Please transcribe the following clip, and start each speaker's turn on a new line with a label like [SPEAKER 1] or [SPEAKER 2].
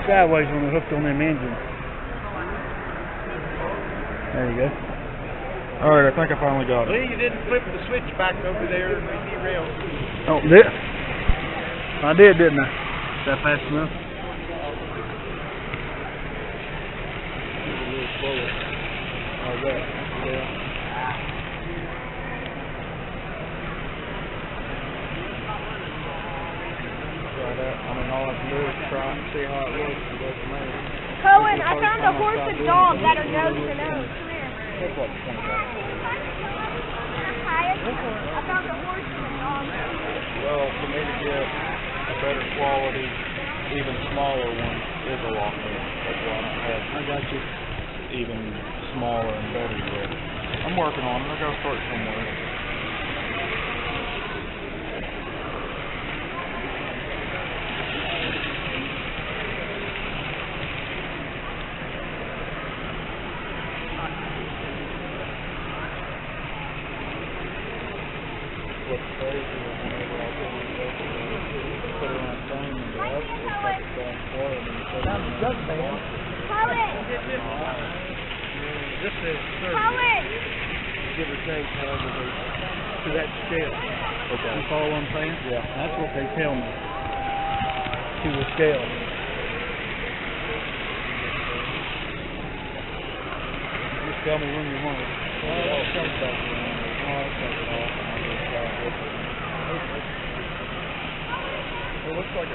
[SPEAKER 1] sideways when they're hooked on them engines. There you go.
[SPEAKER 2] Alright, I think I finally got it.
[SPEAKER 3] Well, you didn't flip the switch back over there and derail.
[SPEAKER 1] Oh, did I did, didn't I? Is that fast enough?
[SPEAKER 2] All I can do is try and see how it looks and go from there.
[SPEAKER 4] Cohen, I found a horse and dog that are nose to nose. Come here.
[SPEAKER 2] That's like 20 bucks.
[SPEAKER 4] I found a horse and a dog.
[SPEAKER 2] Well, for me to get a better quality, even smaller one is a lot more. That's why I don't have even smaller and better yet. I'm working on it. I gotta start somewhere. What's crazy is whenever I put myself in put it on a phone and go up, it's like it's going slow and then you put it on the phone.
[SPEAKER 3] This is 30. Give or take, however, to that scale.
[SPEAKER 1] Okay. You follow what I'm saying?
[SPEAKER 2] Yeah.
[SPEAKER 1] That's what they tell me. To the scale. Just tell me when you want it.
[SPEAKER 2] It looks like a